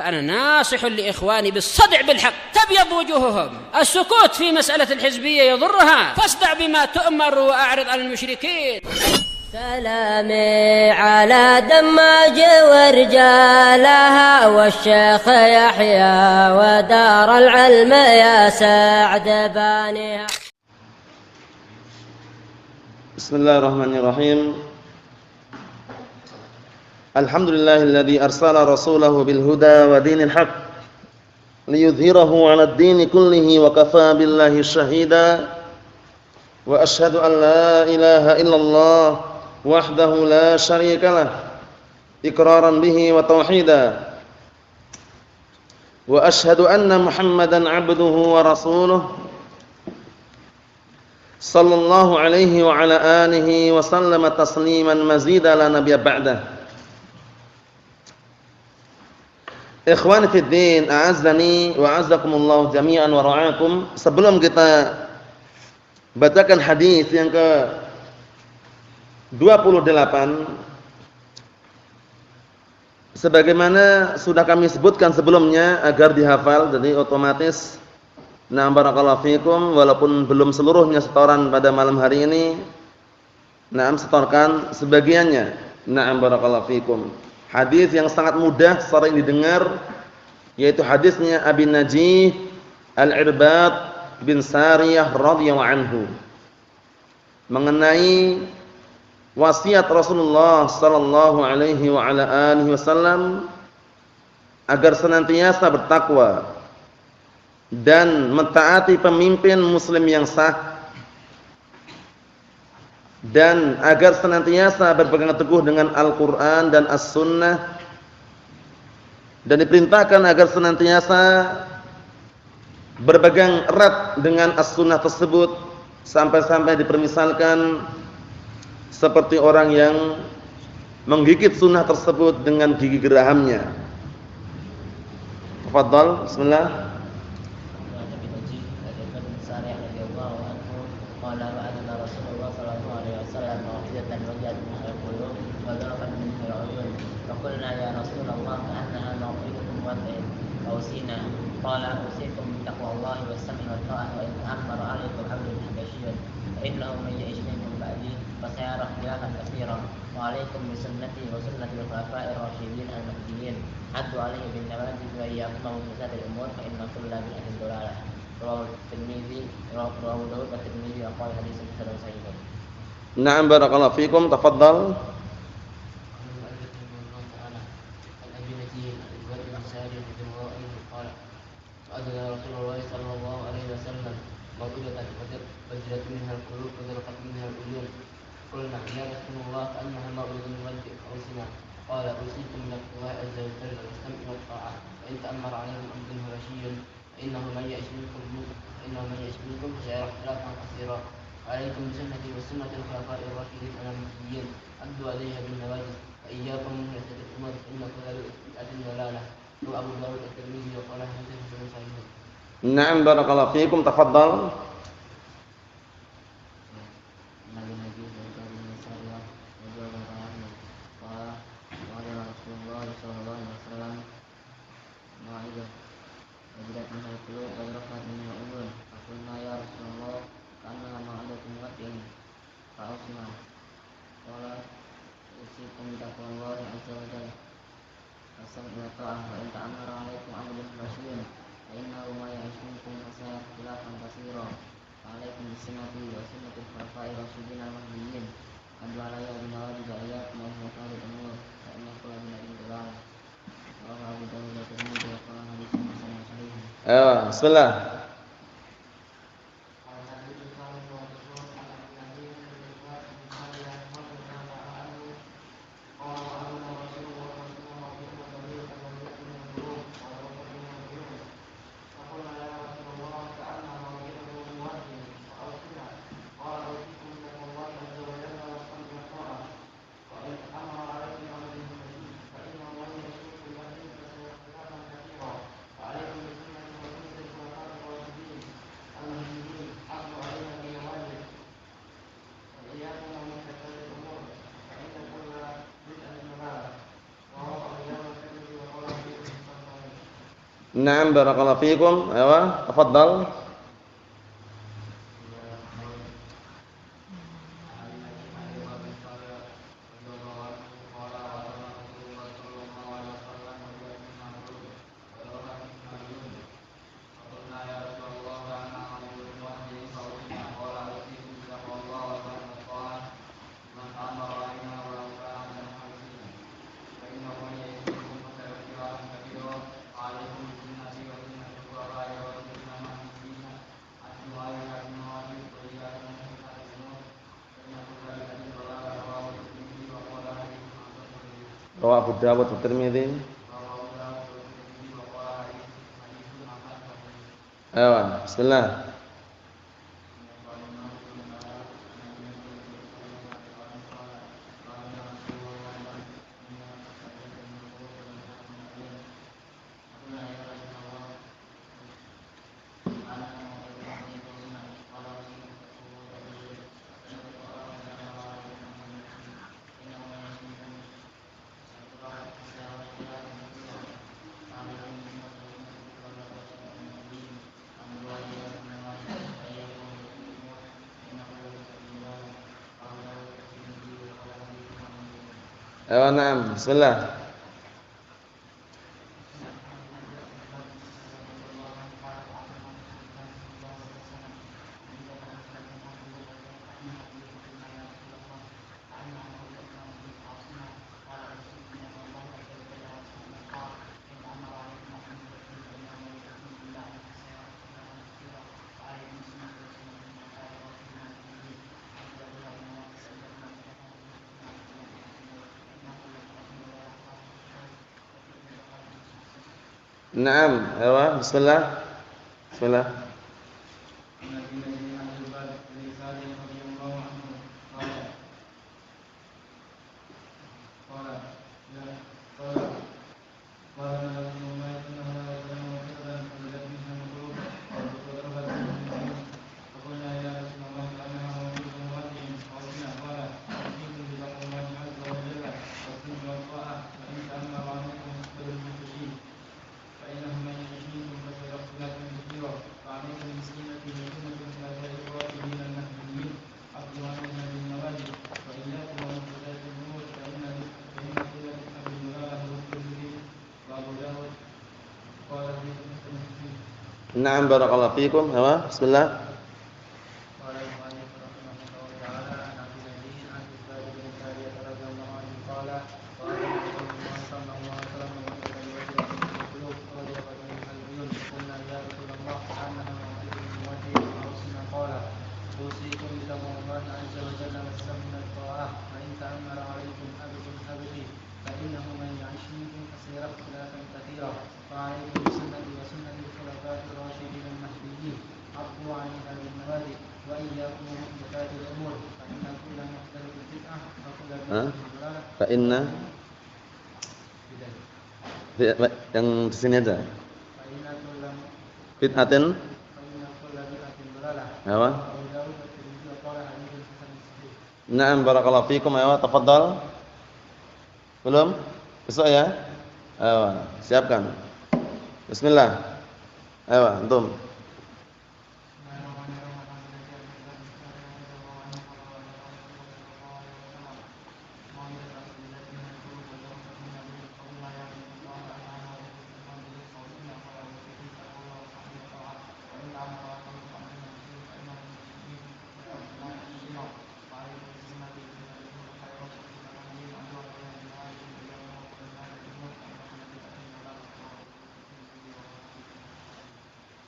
فأنا ناصح لإخواني بالصدع بالحق تبيض وجوههم. السكوت في مسألة الحزبية يضرها، فاصدع بما تؤمر وأعرض عن المشركين. سلامي على دماج ورجالها والشيخ يحيى ودار العلم يا سعد بانيها. بسم الله الرحمن الرحيم. الحمد لله الذي أرسل رسوله بالهدى ودين الحق ليظهره على الدين كله وكفى بالله شهيدا وأشهد أن لا إله إلا الله وحده لا شريك له إقرارا به وتوحيدا وأشهد أن محمدا عبده ورسوله صلى الله عليه وعلى آله وسلم تسليما مزيدا لا نبي بعده. Ikhwani fid din, a'azzani wa a'azzakumullah jami'an wa ra'akum. Sebelum kita bacakan hadis yang ke 28 sebagaimana sudah kami sebutkan sebelumnya agar dihafal, jadi otomatis na'am barakallahu fikum, walaupun belum seluruhnya setoran pada malam hari ini, na'am setorkan sebagiannya. Na'am barakallahu fikum. Hadis yang sangat mudah sering didengar, yaitu hadisnya Abi Najih Al-Irbad bin Sariyah radhiyallahu anhu mengenai wasiat Rasulullah sallallahu alaihi wa ala alihi wasallam agar senantiasa bertakwa dan mentaati pemimpin muslim yang sah, dan agar senantiasa berpegang teguh dengan Al-Quran dan As-Sunnah, dan diperintahkan agar senantiasa berpegang erat dengan As-Sunnah tersebut sampai-sampai dipermisalkan seperti orang yang menggigit sunnah tersebut dengan gigi gerahamnya. Tafadhal, bismillah. قال أوصيكم بتقوى الله والسمع والطاعة وإن تأمر عليكم عبد حبشي فإنه من يعش منكم بعدي فسيرى اختلافا كثيرا وعليكم بسنتي وسنة الخلفاء الراشدين المهديين عدوا عليه بالنواجذ وإياكم ومحدثات الأمور فإن كل بدعة ضلالة. رواه الترمذي رواه داود والترمذي وقال حديث حسن صحيح. نعم بارك الله فيكم. تفضل. أدنى رسول الله صلى الله عليه وسلم موجودة وجلت منها القلوب وزرقت منها العيون. قلنا يا رسول الله كأنها موعظة من وجه أوصنا. قال أوصيكم من الله عز وجل والسمع والطاعة وإن تأمر عليكم عبد رشيد فإنه من يعش منكم فسيرى اختلافا كثيرا. عليكم بسنتي وسنة الخلفاء الراشدين المهديين عضوا عليها بالنواجذ وإياكم محدثات الأمور فإن كل بدعة ضلالة. Abu Dawud At-Tirmidzi wa qala haditsun sahih. Na'am barakallahu fiikum. Tafadhal. Bismillah. Na'am barakallahu fikum. Ayo, tafadhal. Rawahu Abu Dawud wa Tirmidzi. Ayo, bismillah. Ayo, na'am, bismillah. Naam, ayo, bismillah. Bismillah. Naam barakallahu fikum. Ayo, bismillah. Fa inna yang di sini aja. Bid'atin. Apa? Naam barakallahu fikum. Ayo tafadhal. Belum? Besok ya? Ayo, siapkan. Bismillah. Ayo, antum.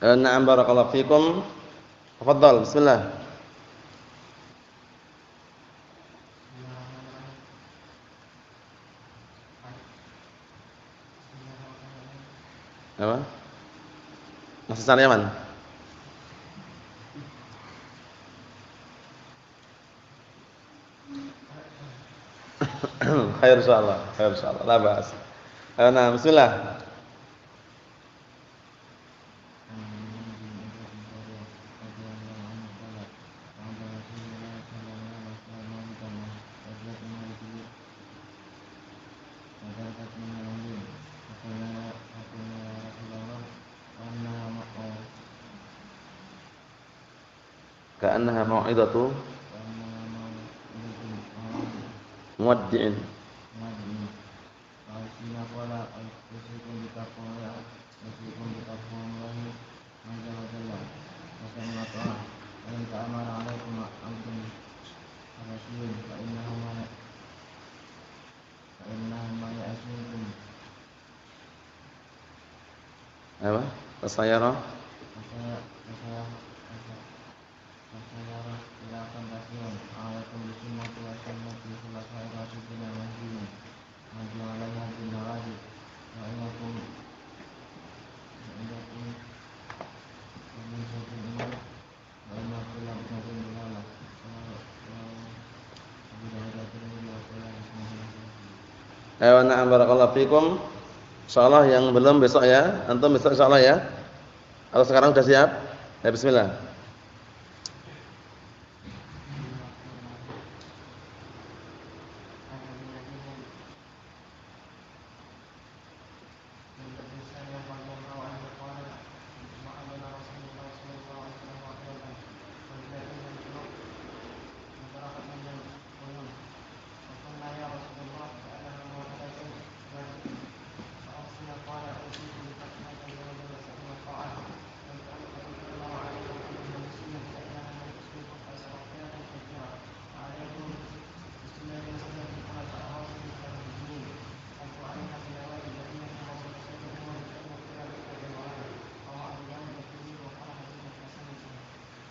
Na'am barakallahu fikum. Tafadhal, bismillah. Apa? Masih cari aman? Khair insyaallah, khair insyaallah. La ba'as. Nah, bismillah. Ka'annaha mau'izatu muwaddi'in. Apa? Tasayara. Ayo, na'am, barakallahu fikum. Insyaallah yang belum besok ya. Antum besok insyaallah ya. Kalau sekarang sudah siap? Ya, bismillah.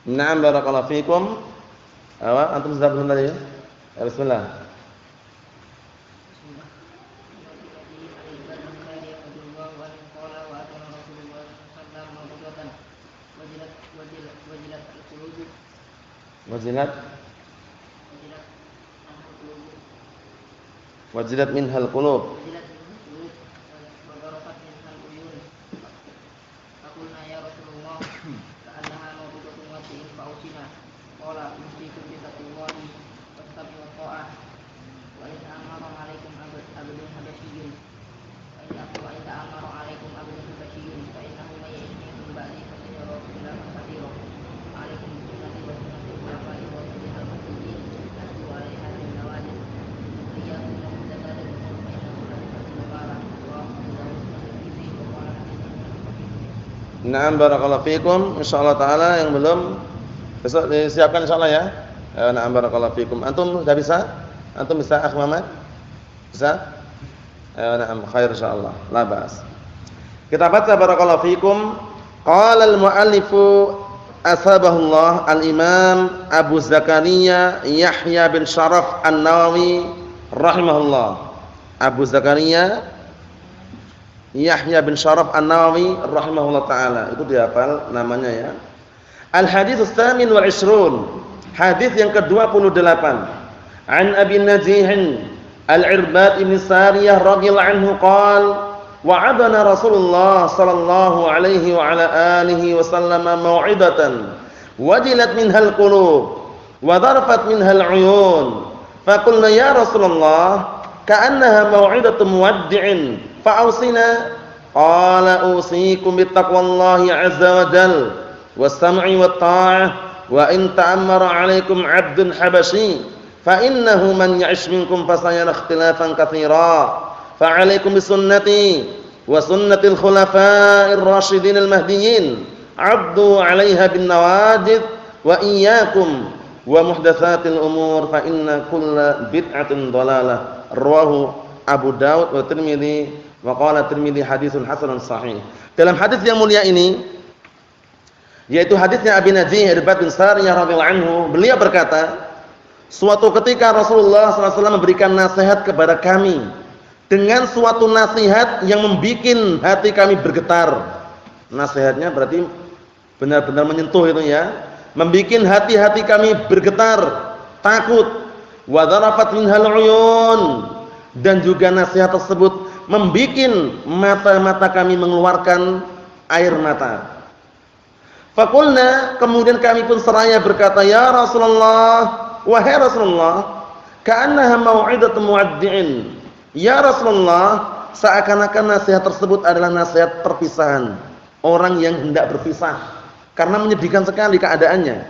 Na'am, barakallahu fikum. Apa? Antum sudah belum tadi ya? Ya, bismillah. Wajilat minhal qulub. Na'am, barakallahu fikum. Insyaallah taala yang belum besok disiapkan insyaallah ya. Na'am, barakallahu fikum. Antum sudah bisa? Antum bisa, Akh Muhammad? Bisa? Na'am, khair insyaallah. La ba'as. Kita baca barakallahu fikum. Qala al-mu'allifu asbahullah al-Imam Abu Zakaria Yahya bin Sharaf An-Nawawi rahimahullah. Abu Zakaria Yahya bin Sharaf An-Nawawi rahimahullah taala. Itu dihafal namanya ya. Al-hadits ats-tsamin wal 'ishrun. Hadis yang ke-28. An Abi Najih Al-Irbad bin Sariyah radhiyallahu anhu qala wa'adana Rasulullah sallallahu alaihi wa ala alihi wasallam mau'idatan wajilat minhal qulub wa dharafat minhal 'uyun. Faqulna ya Rasulullah ka'annaha mau'idatu muwaddi'in fa'awsina. Qala usikum bittaqwallahi 'azza wa jalla was-sam'i wat-tha'ah wa in ta'ammara 'alaikum 'abdun habashi fa innahu man ya'ish minkum fasayara ikhtilafan katsira fa 'alaikum bisunnati wa sunnatil khulafa'ir rasyidin al-mahdiyyin 'addu 'alaiha bin nawajid wa iyyakum wa muhdatsatil umur fa inna kulla bid'atin dhalalah. Rawahu Abu Daud wa Tirmidzi wa qala Tirmidzi haditsun hasanun sahih. Dalam hadis yang mulia ini yaitu hadisnya Abi Najih Irbad bin Sariyah radhiyallahu anhu, beliau berkata, suatu ketika Rasulullah SAW memberikan nasihat kepada kami dengan suatu nasihat yang membuat hati kami bergetar. Nasihatnya berarti benar-benar menyentuh itu ya, membuat hati-hati kami bergetar, takut. Wa dharafat minhal 'uyun, dan juga nasihat tersebut membuat mata-mata kami mengeluarkan air mata. Faqulna, kemudian kami pun seraya berkata, ya Rasulullah, wahai Rasulullah, ka'annaha mau'idatu muwaddi'in. Ya Rasulullah, seakan-akan nasihat tersebut adalah nasihat perpisahan, orang yang hendak berpisah, karena menyedihkan sekali keadaannya.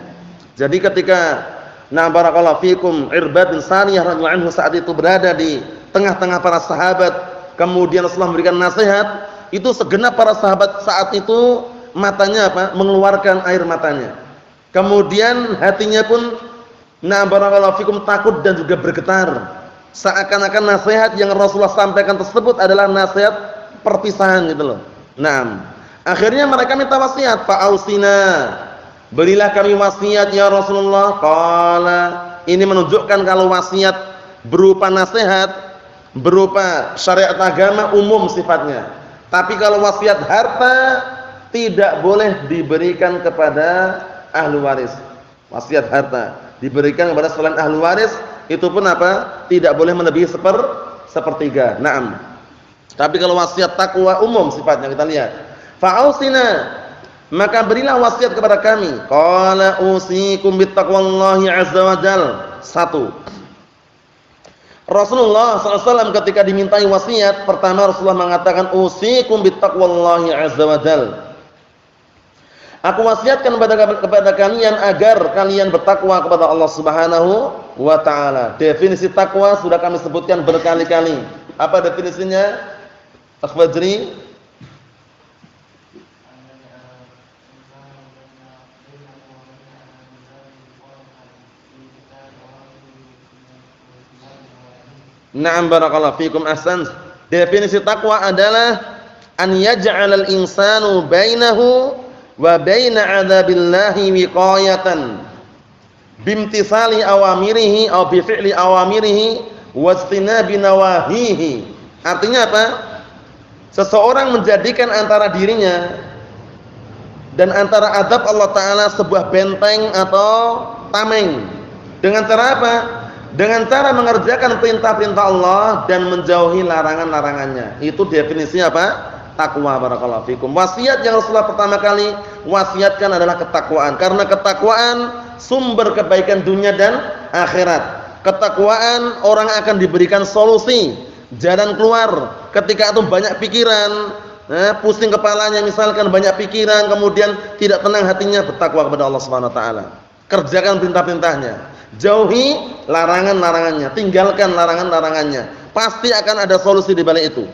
Jadi ketika barakallahu fikum Irbad bin Sariyah radhiyallahu anhu saat itu berada di tengah-tengah para sahabat, kemudian Rasulullah memberikan nasihat, itu segenap para sahabat saat itu matanya mengeluarkan air matanya. Kemudian hatinya pun barakallahu fikum takut dan juga bergetar. Seakan-akan nasihat yang Rasulullah sampaikan tersebut adalah nasihat perpisahan gitu loh. Akhirnya mereka minta wasiat, fa'ausina, berilah kami wasiat ya Rasulullah. Qala, ini menunjukkan kalau wasiat berupa nasihat, berupa syariat agama umum sifatnya. Tapi kalau wasiat harta tidak boleh diberikan kepada ahli waris. Wasiat harta diberikan kepada selain ahli waris, itu pun tidak boleh melebihi sepertiga. Tapi kalau wasiat takwa umum sifatnya, kita lihat. Fa'ausina, maka berilah wasiat kepada kami. Qala usikum bittaqwallahi azza wa jal. 1. Rasulullah SAW ketika dimintai wasiat, pertama Rasulullah mengatakan usikum bittaqwallahi azza wa jal. Aku wasiatkan kepada kalian agar kalian bertakwa kepada Allah Subhanahu wa taala. Definisi takwa sudah kami sebutkan berkali-kali. Apa definisinya? Akhwajri. Na'am barakallahu fikum, ahsan. Definisi takwa adalah an yaj'alal insanu bainahu wa baina 'adzabillahi wiqayatan bimtisali awamirihi aw bi fi'li awamirihi wastinabi nawahihi. Artinya apa? Seseorang menjadikan antara dirinya dan antara azab Allah taala sebuah benteng atau tameng. Dengan cara apa? Dengan cara mengerjakan perintah-perintah Allah dan menjauhi larangan-larangannya. Itu definisinya apa? Takwa, barakallahu fikum. Wasiat yang Rasulullah pertama kali wasiatkan adalah ketakwaan. Karena ketakwaan sumber kebaikan dunia dan akhirat. Ketakwaan orang akan diberikan solusi, jalan keluar. Ketika itu banyak pikiran, pusing kepalanya misalkan, banyak pikiran, kemudian tidak tenang hatinya, bertakwa kepada Allah Subhanahu wa taala. Kerjakan perintah-perintahnya. Jauhi larangan-larangannya, tinggalkan larangan-larangannya. Pasti akan ada solusi di balik itu.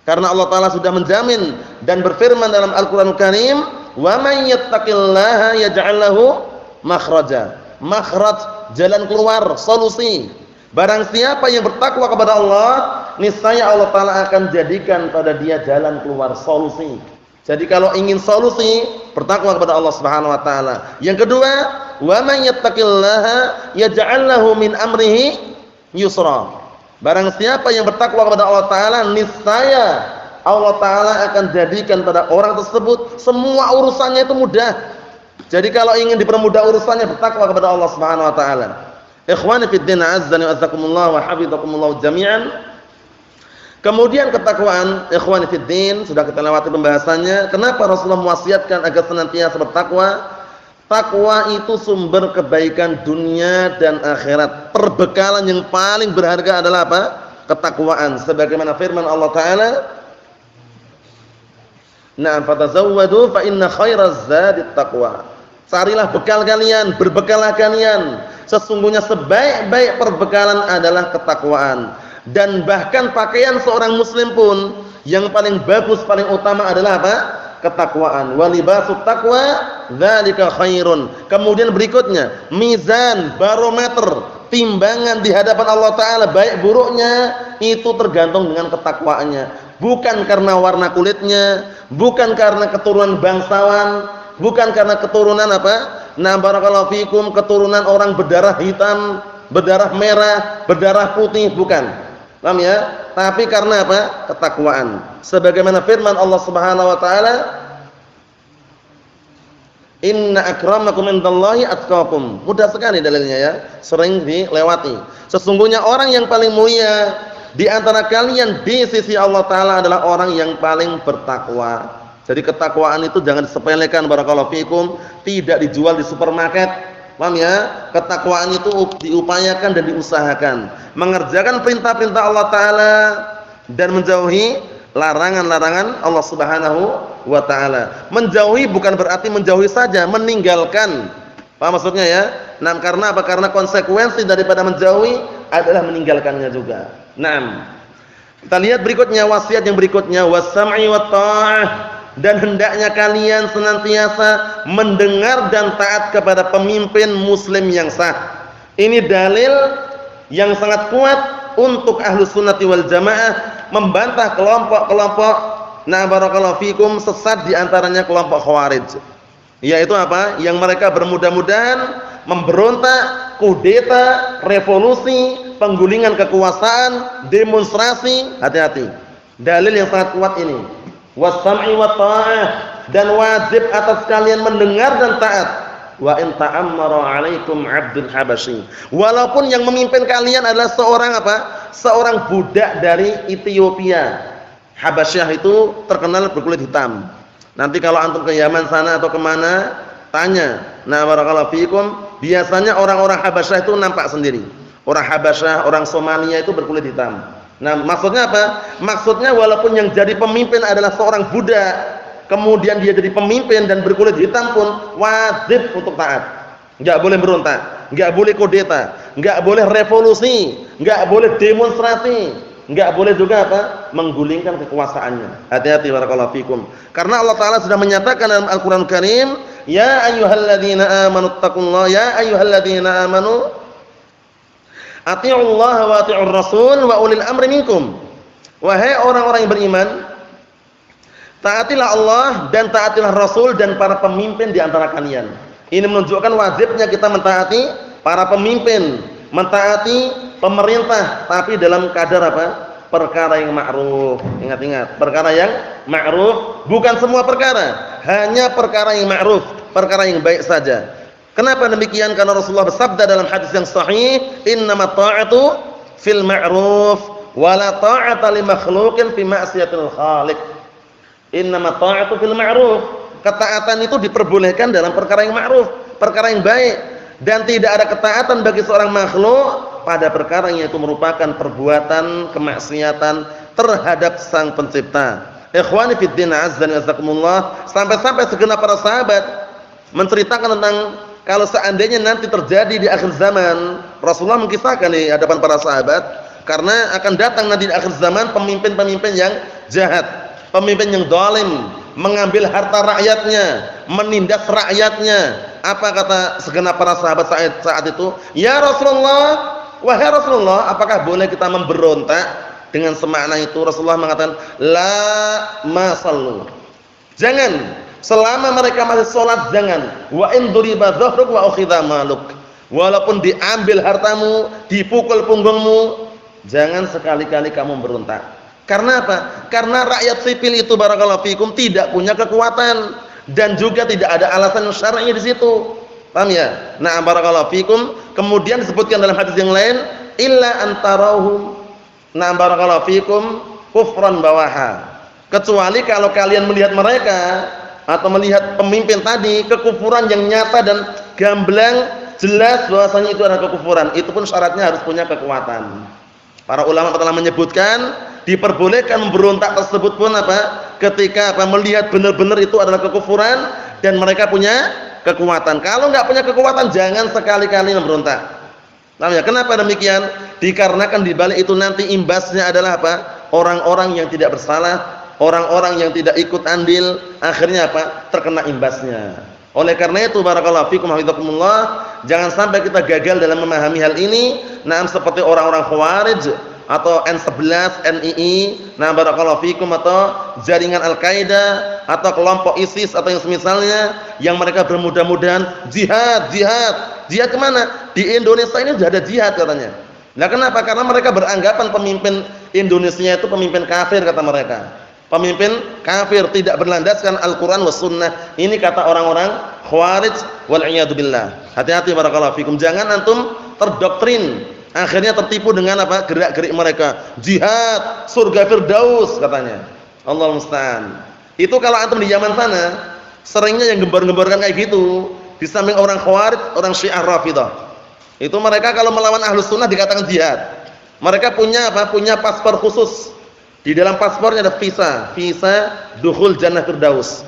Karena Allah taala sudah menjamin dan berfirman dalam Al-Qur'anul Karim, "Wa may yattaqillaha yaj'al lahu makhraja." Makhraj, jalan keluar, solusi. Barang siapa yang bertakwa kepada Allah, niscaya Allah taala akan jadikan pada dia jalan keluar, solusi. Jadi kalau ingin solusi, bertakwa kepada Allah Subhanahu wa taala. Yang kedua, wa may yattaqillaha yaj'al lahu min amrihi yusra. Barang siapa yang bertakwa kepada Allah taala, niscaya Allah taala akan jadikan pada orang tersebut semua urusannya itu mudah. Jadi kalau ingin dipermudah urusannya, bertakwa kepada Allah Subhanahu wa taala. Ikhwani fid din, azzani wa azzakumullah wa hafizakumullah jami'an. Kemudian ketakwaan, ikhwani fid din, sudah kita lewati pembahasannya. Kenapa Rasulullah mewasiatkan agar senantiasa bertakwa? Takwa itu sumber kebaikan dunia dan akhirat. Perbekalan yang paling berharga adalah apa? Ketakwaan. Sebagaimana firman Allah taala, "Na'am fatazawwadu fa inna khairaz zadit taqwa." Carilah bekal kalian, berbekallah kalian. Sesungguhnya sebaik-baik perbekalan adalah ketakwaan. Dan bahkan pakaian seorang muslim pun yang paling bagus, paling utama adalah apa? Ketakwaan. Walibasut taqwa dzalika khairun. Kemudian berikutnya, mizan, barometer, timbangan di hadapan Allah taala baik buruknya itu tergantung dengan ketakwaannya. Bukan karena warna kulitnya, bukan karena keturunan bangsawan, bukan karena keturunan apa? Barakallahu fikum, keturunan orang berdarah hitam, berdarah merah, berdarah putih, bukan. Paham ya? Tapi karena apa? Ketakwaan. Sebagaimana firman Allah Subhanahu wa taala, "Inna akramakum indallahi atqakum." Mudah sekali dalilnya ya, sering dilewati. Sesungguhnya orang yang paling mulia di antara kalian di sisi Allah taala adalah orang yang paling bertakwa. Jadi ketakwaan itu jangan disepelekan, barakallahu fikum, tidak dijual di supermarket. Paham ya? Ketakwaan itu diupayakan dan diusahakan. Mengerjakan perintah-perintah Allah taala dan menjauhi larangan-larangan Allah Subhanahu wa taala. Menjauhi bukan berarti menjauhi saja, meninggalkan. Paham maksudnya ya? Nah, karena apa? Karena konsekuensi daripada menjauhi adalah meninggalkannya juga. Naam. Kita lihat berikutnya, wasiat yang berikutnya, was-sam'i wat-tha'ah, dan hendaknya kalian senantiasa mendengar dan taat kepada pemimpin muslim yang sah. Ini dalil yang sangat kuat untuk Ahlus Sunnati wal Jamaah membantah kelompok-kelompok barakallahu fikum sesat, di antaranya kelompok Khawarij. Yaitu apa? Yang mereka bermudah-mudahan memberontak, kudeta, revolusi, penggulingan kekuasaan, demonstrasi. Hati-hati. Dalil yang sangat kuat ini. Was-sam'i wat-tha'ah, dan wajib atas kalian mendengar dan taat. Wa in ta'ammara 'alaikum 'abdul habasyi. Walaupun yang memimpin kalian adalah seorang apa? Seorang budak dari Ethiopia. Habasyah itu terkenal berkulit hitam. Nanti kalau antum ke Yaman sana atau kemana, tanya. Nah, barakallahu fikum, biasanya orang-orang Habasyah itu nampak sendiri. Orang Habasyah, orang Somalia itu berkulit hitam. Nah, maksudnya apa? Maksudnya walaupun yang jadi pemimpin adalah seorang budak, kemudian dia jadi pemimpin dan berkulit hitam pun wajib untuk taat. Enggak boleh berontak, enggak boleh kudeta, enggak boleh revolusi, enggak boleh demonstrasi. Enggak boleh juga apa? Menggulingkan kekuasaannya. Hati-hati barakallahu fikum. Karena Allah Taala sudah menyatakan dalam Al-Qur'an Karim, ya ayyuhalladzina amanu taqullaha, ya ayyuhalladzina amanu atiiullaha wa atiiur rasul wa ulil amri minkum. Wahai orang-orang yang beriman, taatilah Allah dan taatilah Rasul dan para pemimpin di antara kalian. Ini menunjukkan wajibnya kita mentaati para pemimpin, mentaati pemerintah, tapi dalam kadar apa? Perkara yang ma'ruf. Ingat-ingat, perkara yang ma'ruf, bukan semua perkara, hanya perkara yang ma'ruf, perkara yang baik saja. Kenapa demikian? Karena Rasulullah bersabda dalam hadis yang sahih, innamat ta'atu fil ma'ruf wa la ta'ata li makhluqin fi ma'siyatil khaliq. Innamat ta'atu fil ma'ruf. Ketaatan itu diperbolehkan dalam perkara yang ma'ruf, perkara yang baik, dan tidak ada ketaatan bagi seorang makhluk pada perkara yang itu merupakan perbuatan kemaksiatan terhadap Sang Pencipta. Ikhwani fid din, azza wa jazakumullah, sampai-sampai segenap para sahabat menceritakan tentang kalau seandainya nanti terjadi di akhir zaman. Rasulullah mengisahkan di hadapan para sahabat, karena akan datang nanti di akhir zaman pemimpin-pemimpin yang jahat, pemimpin yang zalim, mengambil harta rakyatnya, menindas rakyatnya. Apa kata segenap para sahabat saat itu? Ya Rasulullah, wahai Rasulullah, apakah boleh kita memberontak? Dengan semakna itu Rasulullah mengatakan, la masallu. Jangan, selama mereka masih sholat jangan. Wa in duriba dhahruk wa ukhidha maluk. Walaupun diambil hartamu, dipukul punggungmu, jangan sekali-kali kamu memberontak. Karena apa? Karena rakyat sipil itu barakallahu fikum tidak punya kekuatan dan juga tidak ada alasan syar'i di situ. Paham ya? Nah, barakallahu fikum. Kemudian disebutkan dalam hadis yang lain, illa antarahum, nah barakallahu fikum, kufran bawaha. Kecuali kalau kalian melihat mereka atau melihat pemimpin tadi kekufuran yang nyata dan gamblang, jelas bahwasanya itu adalah kekufuran. Itu pun syaratnya harus punya kekuatan. Para ulama telah menyebutkan diperbolehkan memberontak tersebut pun apa? Ketika apa? Melihat benar-benar itu adalah kekufuran dan mereka punya kekuatan. Kalau enggak punya kekuatan, jangan sekali-kali memberontak. Namanya kenapa demikian? Dikarenakan di balik itu nanti imbasnya adalah apa? Orang-orang yang tidak bersalah, orang-orang yang tidak ikut andil, akhirnya apa? Terkena imbasnya. Oleh karena itu barakallahu fikum hafizakumullah, jangan sampai kita gagal dalam memahami hal ini. Nah, seperti orang-orang Khawarij atau N11, NII, nah barakallahu fikum, atau jaringan Al-Qaeda atau kelompok ISIS atau yang semisalnya, yang mereka bermudah-mudahan jihad kemana? Di Indonesia ini sudah ada jihad katanya. Nah, kenapa? Karena mereka beranggapan pemimpin Indonesia itu pemimpin kafir, kata mereka. Pemimpin kafir, tidak berlandaskan Al-Quran was sunnah. Ini kata orang-orang Khawarij wal'iyadu billah. Hati-hati barakallahu fikum, jangan antum terdoktrin, akhirnya tertipu dengan apa? Gerak-gerik mereka. Jihad, surga firdaus katanya. Allah musta'an. Itu kalau antum di Yaman sana, seringnya yang gembar-gemborkan kayak gitu. Di samping orang Khawarij, orang Syiah Rafidah. Itu mereka kalau melawan Ahlus Sunnah dikatakan jihad. Mereka punya apa? Punya paspor khusus. Di dalam paspornya ada visa dukhul jannah firdaus.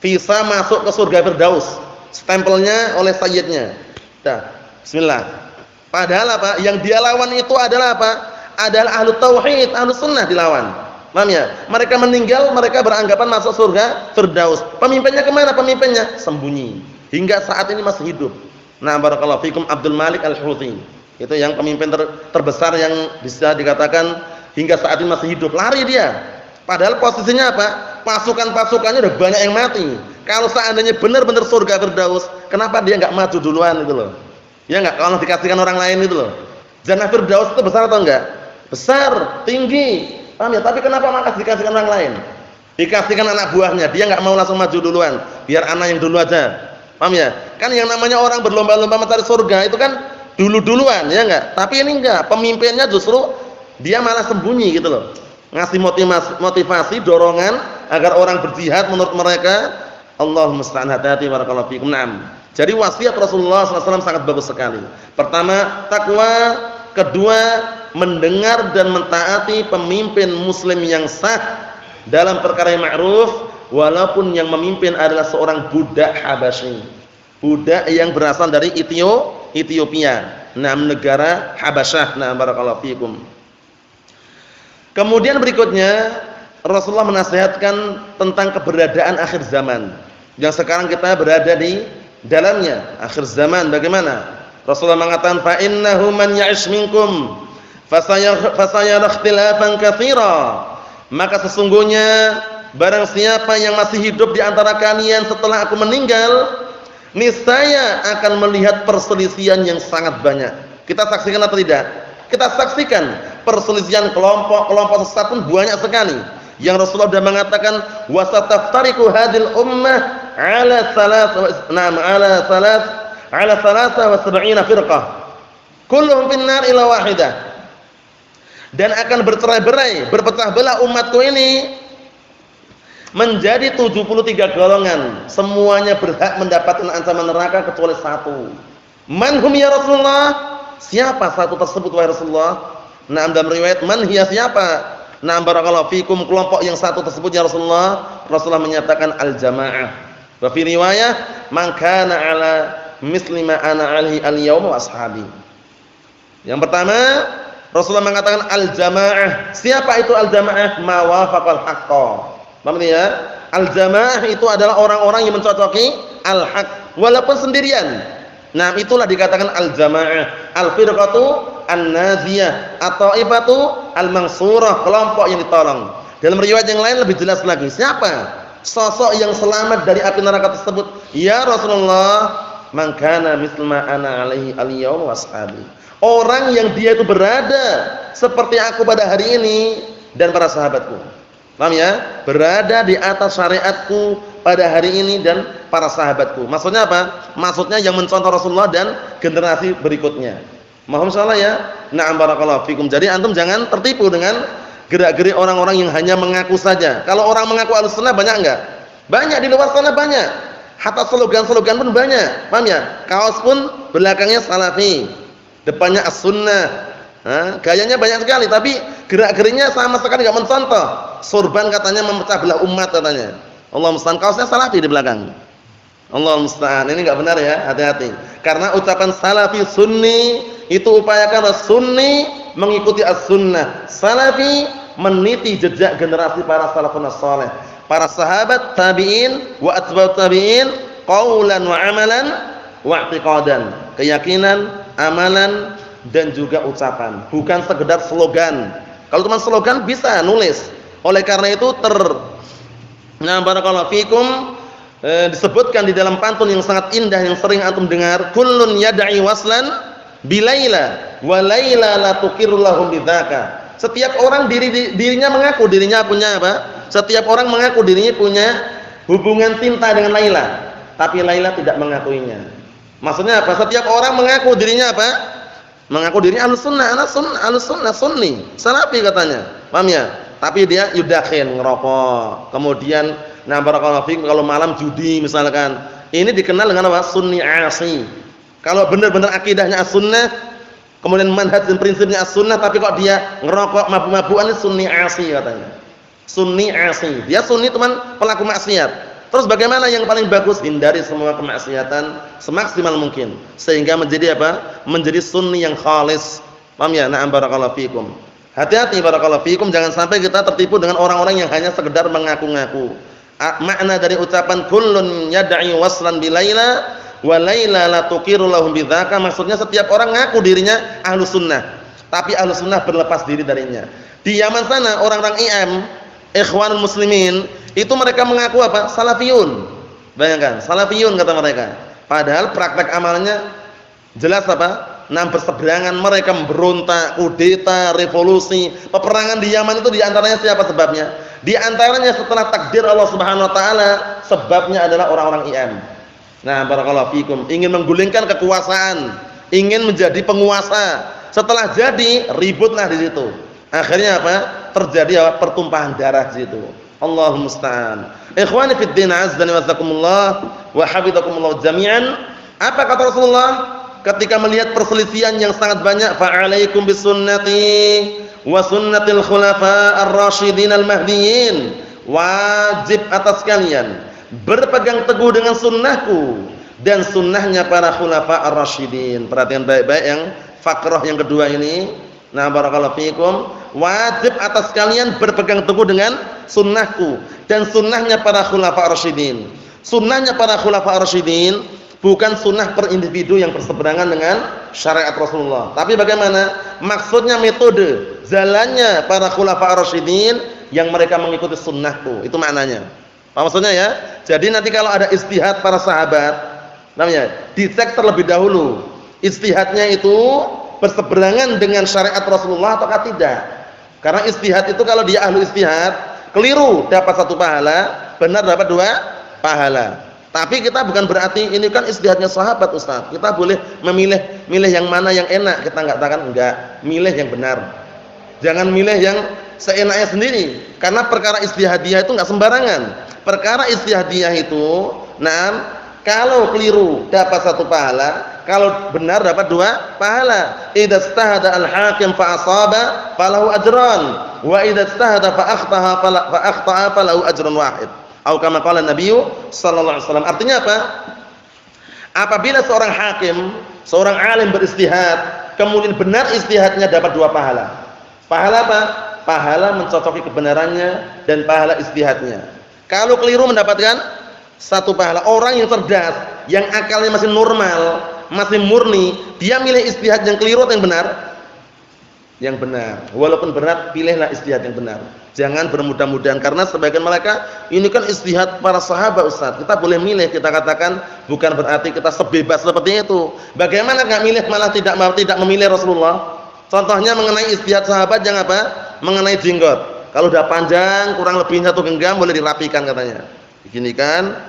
Visa masuk ke surga firdaus. stempelnya oleh sayyidnya. Dah, bismillah. Padahal apa? Yang dia lawan itu adalah apa? Adalah ahlu tauhid, ahlu sunnah dilawan. Paham ya? Mereka meninggal, mereka beranggapan masuk surga Firdaus. Pemimpinnya kemana? Pemimpinnya sembunyi. Hingga saat ini masih hidup. Nah, barakallahu fikum, Abdul Malik Al-Houthi. Itu yang pemimpin terbesar yang bisa dikatakan hingga saat ini masih hidup. Lari dia. Padahal posisinya apa? Pasukan-pasukannya udah banyak yang mati. Kalau seandainya benar-benar surga Firdaus, kenapa dia enggak maju duluan itu loh? Ya enggak, kalau dikasihkan orang lain itu loh. Jannah Firdaus itu besar atau enggak? Besar, tinggi. Paham ya? Tapi kenapa malah dikasihkan orang lain? Dikasihkan anak buahnya, dia enggak mau langsung maju duluan. Biar anak yang dulu aja. Paham ya? Kan yang namanya orang berlomba-lomba mencari surga itu kan dulu-duluan, ya enggak? Tapi ini enggak, pemimpinnya justru dia malah sembunyi gitu loh. Ngasih motivasi, dorongan agar orang berjihad menurut mereka. Allahumma musta'an, hati-hati barakallahu fikum. Naam. Jadi wasiat Rasulullah SAW sangat bagus sekali. Pertama, takwa. Kedua, mendengar dan mentaati pemimpin muslim yang sah dalam perkara yang ma'ruf, walaupun yang memimpin adalah seorang budak Habasyi. Budak yang berasal dari Ethiopia. Negara Habasyah. Barakallahu fikum. Kemudian berikutnya Rasulullah menasihatkan tentang keberadaan akhir zaman yang sekarang kita berada di dalamnya. Akhir zaman bagaimana? Rasulullah mengatakan fa innahu man ya'ish minkum fasayara ikhtilafan katsira. Maka sesungguhnya barang siapa yang masih hidup di antara kalian setelah aku meninggal, niscaya akan melihat perselisihan yang sangat banyak. Kita saksikan atau tidak? Kita saksikan perselisihan kelompok-kelompok sesat pun banyak sekali. Yang Rasulullah sudah mengatakan wasataftariqu hadhil ummah ala thalatha wa sab'ina firqah kulluhum finnar ila wahidah. Dan akan bercerai-berai, berpecah belah umatku ini menjadi 73 golongan. Semuanya berhak mendapatkan ancaman neraka kecuali satu. Man hum ya Rasulullah? Siapa satu tersebut wahai Rasulullah? Dalam riwayat man hiya siapa? Barakallahu fikum, kelompok yang satu tersebut ya Rasulullah. Rasulullah menyatakan al-jamaah. Wa fi riwayah man kana ala misli ma ana alaihi al-yaum wa ashabi. Yang pertama, Rasulullah mengatakan al-jamaah. Siapa itu al-jamaah? Ma wafaqal haqqa. Paham ya? Al-jamaah itu adalah orang-orang yang mencocoki al-haq walaupun sendirian. Itulah dikatakan al-jamaah. Al-firqatu an-naziyah atau ibatu al-mansurah, kelompok yang ditolong. Dalam riwayat yang lain lebih jelas lagi. Siapa sosok yang selamat dari api neraka tersebut? Ya Rasulullah, man kana misla ana alaihi al-yaum wa ashabi. Orang yang dia itu berada seperti aku pada hari ini dan para sahabatku. Paham ya? Berada di atas syariatku pada hari ini dan para sahabatku. Maksudnya apa? Maksudnya yang mencontoh Rasulullah dan generasi berikutnya. Mohon salah ya. Barakallahu fikum. Jadi antum jangan tertipu dengan gerak-gerik orang-orang yang hanya mengaku saja. Kalau orang mengaku Ahlussunnah banyak enggak? Banyak, di luar sana banyak. Hatta slogan-slogan pun banyak. Paham ya? Kaos pun belakangnya Salafi, depannya As-Sunnah. Gayanya banyak sekali, tapi gerak-geriknya sama sekali enggak mencontoh. Sorban katanya memecah belah umat katanya. Allah musta'an, kaosnya Salafi di belakang. Allah musta'an. Ini enggak benar ya, hati-hati. Karena ucapan Salafi Sunni itu upayakan Sunni mengikuti As-Sunnah. Salafi meniti jejak generasi para salafun saleh, para sahabat, tabi'in wa atba'ut tabi'in, qaulan wa amalan wa i'tiqadan. Keyakinan, amalan dan juga ucapan, bukan sekedar slogan. Kalau cuma slogan bisa nulis. Oleh karena itu barakallahu fikum, disebutkan di dalam pantun yang sangat indah yang sering antum dengar, kullun yad'i waslan bilaila wa laila la tuqirru lahum bidzaka. Setiap orang dirinya mengaku dirinya punya apa? Setiap orang mengaku dirinya punya hubungan cinta dengan Laila, tapi Laila tidak mengakuinya. Maksudnya apa? Setiap orang mengaku dirinya apa? Mengaku dirinya Ahlussunnah, Ahlussunnah Sunni, Salafi katanya. Paham ya? Tapi dia yudakhin, ngerokok. Kemudian barakallahu fikum, kalau malam judi misalkan. Ini dikenal dengan apa? Sunni asi. Kalau benar-benar akidahnya As-Sunnah, kemudian manhaj dan prinsipnya As-Sunnah, tapi kok dia ngerokok, mabuk-mabukan, ini Sunni asi katanya. Sunni asi. Dia Sunni teman pelaku maksiat. Terus bagaimana yang paling bagus? Hindari semua kemaksiatan semaksimal mungkin sehingga menjadi apa? Menjadi sunni yang khalis. Paham ya? Na'am barakallahu fikum. Hati-hati barakallahu fikum, jangan sampai kita tertipu dengan orang-orang yang hanya sekedar mengaku-ngaku. Makna dari ucapan kullun yad'i waslan bilaila wa laila la tuqiru lahum bidzaka, maksudnya setiap orang ngaku dirinya ahlus sunnah, tapi ahlus sunnah berlepas diri darinya. Di Yaman sana orang-orang IM, Ikhwanul Muslimin, itu mereka mengaku apa? Salafiyun. Bayangkan, salafiyun kata mereka. Padahal praktek amalnya jelas apa? Berseberangan, mereka memberontak, kudeta, revolusi, peperangan di Yaman itu diantaranya siapa sebabnya? Di antaranya setelah takdir Allah Subhanahu Wa Taala, sebabnya adalah orang-orang IM. Nah, barakallahu fikum, ingin menggulingkan kekuasaan, ingin menjadi penguasa. Setelah jadi, ributlah di situ. Akhirnya apa? Terjadi apa? Pertumpahan darah di situ. Allahumma musta'an. Ikhwani fid din, azdani wa jazakumullah wa hafizakumullah jami'an. Apa kata Rasulullah ketika melihat perselisihan yang sangat banyak? Fa'alaikum bisunnati wa sunnatil khulafa ar-rasyidin al-mahdiyyin. Wajib atas kalian berpegang teguh dengan sunnahku dan sunnahnya para khulafa ar-rasyidin. Perhatikan baik-baik yang fakrah yang kedua ini. Nah, barakallahu fikum, wajib atas kalian berpegang teguh dengan sunnahku dan sunnahnya para khulafa ar-rasyidin. Sunnahnya para khulafa ar-rasyidin bukan sunnah per individu yang berseberangan dengan syariat Rasulullah. Tapi bagaimana? Maksudnya metode, jalannya para khulafa ar-rasyidin yang mereka mengikuti sunnahku. Itu maknanya. Apa maksudnya ya? Jadi nanti kalau ada ijtihad para sahabat, namanya dicek terlebih dahulu. Ijtihadnya itu berseberangan dengan syariat Rasulullah ataukah tidak? Karena ijtihad itu kalau dia ahlu ijtihad, keliru dapat 1 pahala, benar dapat 2 pahala. Tapi kita bukan berarti ini kan ijtihadnya sahabat Ustaz. Kita boleh milih yang mana yang enak. Kita enggak katakan enggak, milih yang benar. Jangan milih yang seenaknya sendiri. Karena perkara ijtihadiyah itu enggak sembarangan. Perkara ijtihadiyah itu, nah, kalau keliru dapat 1 pahala, kalau benar dapat 2 pahala. Idza ijtahada al-hakim fa asaba falahu ajran, wa idza ijtahada fa akhta'a falahu ajrun wahid. Atau kama qala Nabi sallallahu alaihi wasallam. Artinya apa? Apabila seorang hakim, seorang alim beristihad, kemudian benar istihadnya dapat 2 pahala. Pahala apa? Pahala mencocoki kebenarannya dan pahala istihadnya. Kalau keliru mendapatkan 1 pahala. Orang yang cerdas, yang akalnya masih normal, masih murni, dia milih istihad yang keliru atau yang benar? Yang benar. Walaupun berat, pilihlah istihad yang benar. Jangan bermudah-mudahan, karena sebagian mereka ini kan istihad para sahabat Ustaz. Kita boleh milih, kita katakan bukan berarti kita sebebas seperti itu. Bagaimana enggak milih malah tidak memilih Rasulullah? Contohnya mengenai istihad sahabat yang apa? Mengenai jenggot. Kalau udah panjang kurang lebih 1 genggam boleh dirapikan katanya. Begini kan?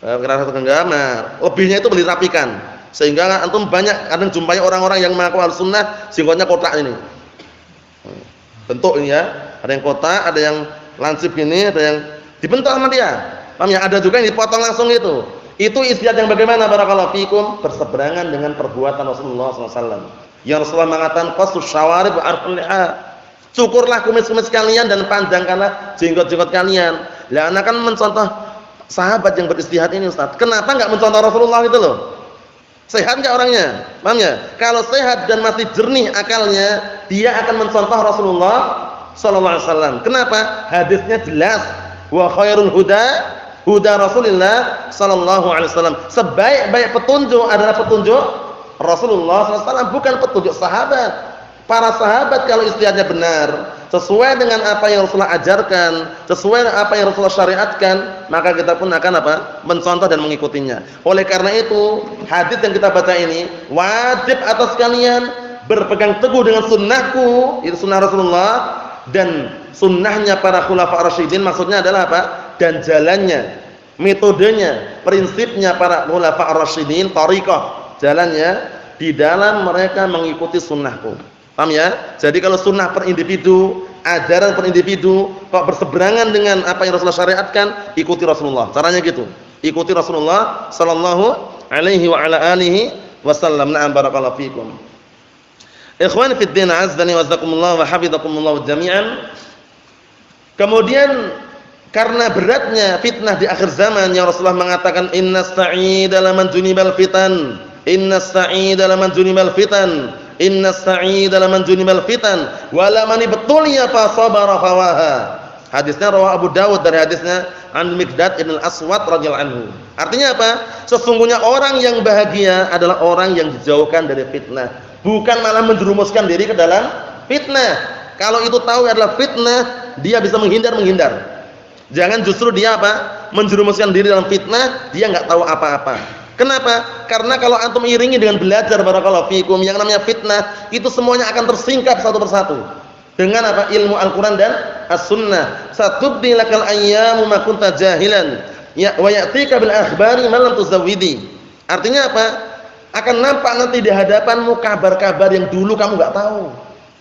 Kira 1 genggam. Nah, lebihnya itu boleh dirapikan. Sehingga antum banyak kadang jumpai orang-orang yang mengaku al-sunnah jenggotnya kotak ini. Bentuk ini ya. Ada yang kotak, ada yang lancip gini, ada yang dibentuk sama dia. Paham ya? Ada juga yang dipotong langsung itu. Itu istihad yang bagaimana barakallahu fikum? Berseberangan dengan perbuatan Rasulullah SAW. Yang Rasulullah mengatakan qasus syawarib wa arful liha. Cukurlah kumis-kumis kalian dan panjangkanlah jenggot-jenggot kalian. Lah ana kan mencontoh sahabat yang beristihad ini Ustaz. Kenapa enggak mencontoh Rasulullah itu loh? Sehat enggak orangnya? Paham ya? Kalau sehat dan masih jernih akalnya, dia akan mencontoh Rasulullah sallallahu alaihi wasallam. Kenapa? Hadisnya jelas. Wa khairul huda huda Rasulillah sallallahu alaihi wasallam. Sebaik-baik petunjuk adalah petunjuk Rasulullah sallallahu alaihi wasallam, bukan petunjuk sahabat. Para sahabat kalau istihadnya benar, sesuai dengan apa yang Rasulullah ajarkan, sesuai dengan apa yang Rasulullah syariatkan, maka kita pun akan apa? Mencontoh dan mengikutinya. Oleh karena itu, hadis yang kita baca ini wajib atas kalian berpegang teguh dengan sunnahku, itu sunnah Rasulullah, dan sunnahnya para khulafa ar-rasyidin. Maksudnya adalah apa? Dan jalannya, metodenya, prinsipnya para khulafa ar-rasyidin, thariqah, jalannya di dalam mereka mengikuti sunnahku. Paham ya? Jadi kalau sunnah per individu, ajaran per individu kok berseberangan dengan apa yang Rasulullah syariatkan, ikuti Rasulullah. Caranya gitu. Ikuti Rasulullah sallallahu alaihi wa ala alihi wasallam. Na'am barakallahu fikum. Ikhwani fid din, azdani wa jazakumullah wa hafizakumullah jami'an. Kemudian Karena beratnya fitnah di akhir zaman yang Rasulullah mengatakan innas sa'ida laman junibal fitan, innas sa'ida laman junibal fitan, innas sa'ida laman junibal fitan, wala man ibtuliya fa sabara fawaha. Hadisnya rawah Abu Dawud dari hadisnya An Miqdad ibn al-Aswad radhiyallahu anhu. Artinya apa? Sesungguhnya orang yang bahagia adalah orang yang dijauhkan dari fitnah, bukan malah menjerumuskan diri ke dalam fitnah. Kalau itu tahu adalah fitnah, dia bisa menghindar. Jangan justru dia apa? Menjerumuskan diri dalam fitnah, dia enggak tahu apa-apa. Kenapa? Karena kalau antum iringi dengan belajar barakallahu fikum, yang namanya fitnah itu semuanya akan tersingkap satu persatu. Dengan apa? Ilmu Al-Qur'an dan As-Sunnah. Satubdi lakal ayyamu ma kunta jahilan, ya wa ya'tika bil akhbari ma lam tuzawwidi. Artinya apa? Akan nampak nanti di hadapanmu kabar-kabar yang dulu kamu enggak tahu.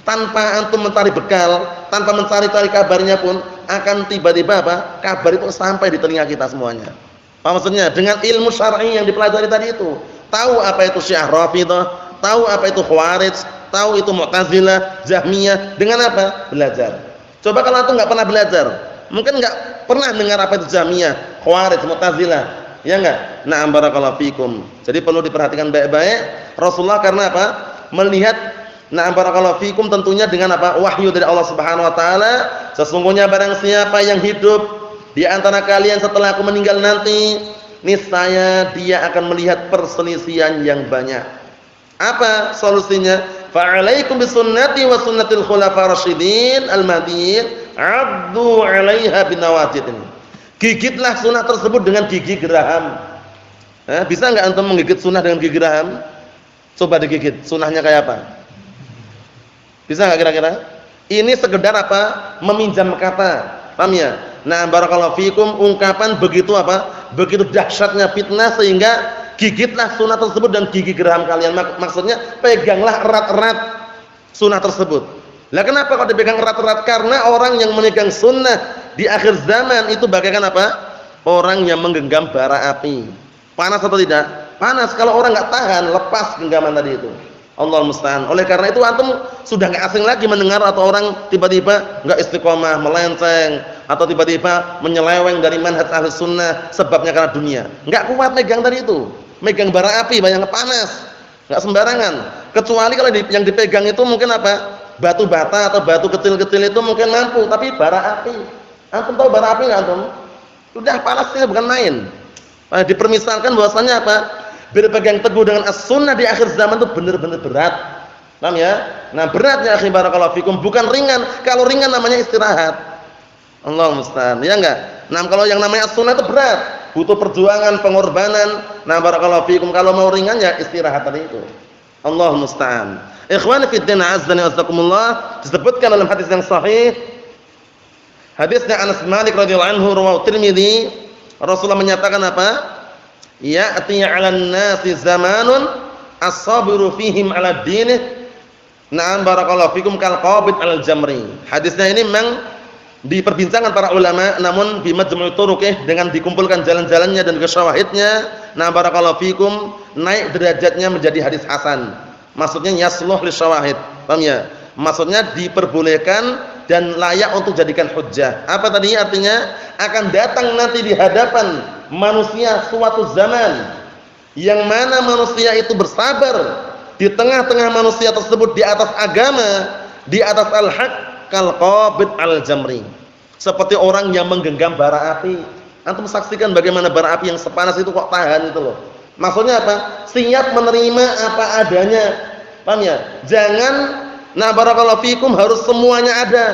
Tanpa antum mencari bekal, tanpa mencari-cari kabarnya pun akan tiba-tiba apa? Kabar itu sampai di telinga kita semuanya. Apa maksudnya? Dengan ilmu syar'i yang dipelajari tadi itu. Tahu apa itu Syiah Rafidhah, tahu apa itu Khawarij, tahu itu Mu'tazilah, Jahmiyah, dengan apa? Belajar. Coba kalau antum enggak pernah belajar, mungkin enggak pernah dengar apa itu Jahmiyah, Khawarij, Mu'tazilah, ya enggak? Na'am barakallahu fikum. Jadi perlu diperhatikan baik-baik. Rasulullah karena apa? Melihat na'am barakallahu fikum tentunya dengan apa? Wahyu dari Allah Subhanahu wa taala, sesungguhnya barang siapa yang hidup di antara kalian setelah aku meninggal nanti, niscaya dia akan melihat perselisihan yang banyak. Apa solusinya? Fa'alaikum bisunnati wa sunnatil khulafaur rasyidin al-mahdiyyin 'addu 'alaiha binawajid. Gigitlah sunnah tersebut dengan gigi geraham. Bisa enggak antum menggigit sunnah dengan gigi geraham? Coba digigit. Sunnahnya kayak apa? Bisa enggak kira-kira? Ini sekedar apa? Meminjam kata. Paham ya? Nah, barakallahu fikum, ungkapan begitu apa? Begitu dahsyatnya fitnah sehingga gigitlah sunnah tersebut dan gigi geraham kalian. Maksudnya peganglah erat-erat sunnah tersebut. Lah kenapa kok dipegang erat-erat? Karena orang yang memegang sunnah di akhir zaman itu bagaikan apa? Orang yang menggenggam bara api. Panas atau tidak? Panas. Kalau orang enggak tahan, lepas genggaman tadi itu. Allah musta'an. Oleh karena itu antum sudah enggak asing lagi mendengar atau orang tiba-tiba enggak istiqomah, melenceng, atau tiba-tiba menyeleweng dari manhaj Ahlus Sunnah sebabnya karena dunia. Enggak kuat megang tadi itu. Megang bara api, bayangkan panas. Enggak sembarangan. Kecuali kalau yang dipegang itu mungkin apa? Batu bata atau batu kecil-kecil itu mungkin mampu, tapi bara api. Antum tahu bara api enggak antum? Sudah panasnya bukan main. Nah, dipermisalkan bahwasanya apa? Berpegang teguh dengan as-sunnah di akhir zaman itu benar-benar berat. Paham ya? Nah, beratnya akhi barakallahu fikum, bukan ringan. Kalau ringan namanya istirahat. Allah musta'an. Ya enggak? Nah, kalau yang namanya as-sunnah itu berat, butuh perjuangan, pengorbanan. Nah, barakallahu fikum, kalau mau ringan ya istirahat tadi itu. Allah musta'an. Ikhwani fi din, azzani wasakumullah, disebutkan dalam hadis yang sahih. Hadisnya Anas bin Malik radhiyallahu anhu, rawahu Tirmidzi, Rasulullah menyatakan apa? Ya'ti 'alan nasi zamanun as-sabiru fihim 'ala dinih. Na'am barakallahu fikum kal qabid 'alal jamri. Hadisnya ini memang diperbincangkan para ulama, namun bi majmu' turuqih, dengan dikumpulkan jalan-jalannya dan kesyawahidnya, na'am barakallahu fikum, naik derajatnya menjadi hadis hasan. Maksudnya yasluh li syawahid. Paham ya? Maksudnya diperbolehkan dan layak untuk jadikan hujjah. Apa tadi artinya? Akan datang nanti di hadapan manusia suatu zaman yang mana manusia itu bersabar di tengah-tengah manusia tersebut di atas agama, di atas al-haq, kal qabid al-jamri, seperti orang yang menggenggam bara api. Antum saksikan bagaimana bara api yang sepanas itu kok tahan itu loh. Maksudnya apa? Siap menerima apa adanya. Paham ya? Jangan nah barakallahu fikum harus semuanya ada.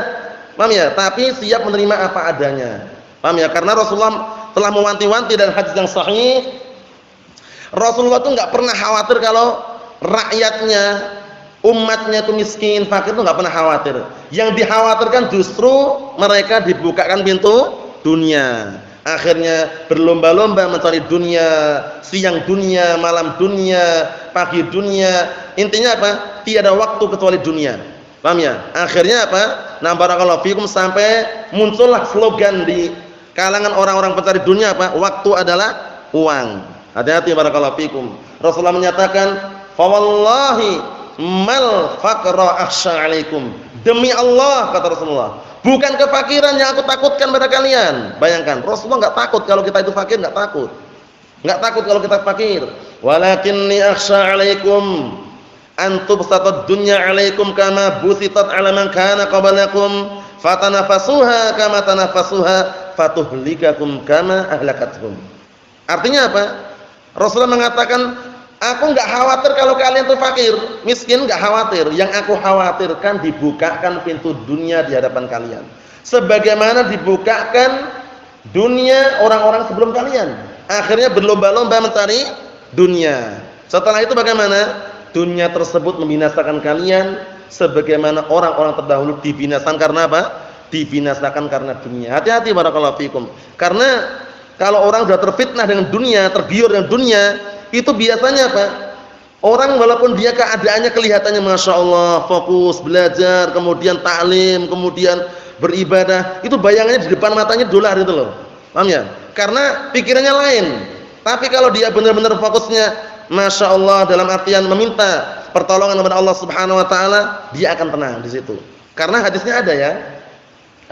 Paham ya? Tapi siap menerima apa adanya. Paham ya? Karena Rasulullah telah mewanti-wanti dalam hadis yang sahih. Rasulullah itu enggak pernah khawatir kalau rakyatnya, umatnya itu miskin, fakir, itu enggak pernah khawatir. Yang dikhawatirkan justru mereka dibukakan pintu dunia. Akhirnya berlomba-lomba mencari dunia, siang dunia, malam dunia, pagi dunia. Intinya apa? Tiada waktu kecuali dunia. Paham ya? Akhirnya apa? Nah barakallahu fikum, sampai muncullah slogan di kalangan orang-orang pencari dunia apa? Waktu adalah uang. Hati-hati barakallahu fikum. Rasulullah menyatakan, "Fa wallahi mal faqra akhsha 'alaikum." Demi Allah kata Rasulullah, Bukan kefakiran yang aku takutkan pada kalian. Bayangkan, Rasulullah enggak takut kalau kita itu fakir, enggak takut. Enggak takut kalau kita fakir. Walakinni akhsha 'alaikum an tubsatad dunya 'alaikum kama busitat 'ala man kana qablakum fatanafasuha kama tanafasuha fatuhlikakum kama ahlakathum. Artinya apa? Rasulullah mengatakan, aku enggak khawatir kalau kalian itu fakir, miskin enggak khawatir. Yang aku khawatirkan dibukakan pintu dunia di hadapan kalian. Sebagaimana dibukakan dunia orang-orang sebelum kalian. Akhirnya berlomba-lomba mencari dunia. Setelah itu bagaimana? Dunia tersebut membinasakan kalian sebagaimana orang-orang terdahulu dibinasakan karena apa? Dibinasakan karena dunia. Hati-hati barakallahu fikum. Karena kalau orang sudah terfitnah dengan dunia, tergiur dengan dunia, itu biasanya apa? Orang walaupun dia keadaannya kelihatannya Masya Allah, fokus, belajar, kemudian ta'lim, kemudian beribadah, itu bayangannya di depan matanya dolar itu loh. Paham ya? Karena pikirannya lain. Tapi kalau dia benar-benar fokusnya Masya Allah dalam artian meminta pertolongan kepada Allah Subhanahu Wa Taala, dia akan tenang di situ. Karena hadisnya ada ya.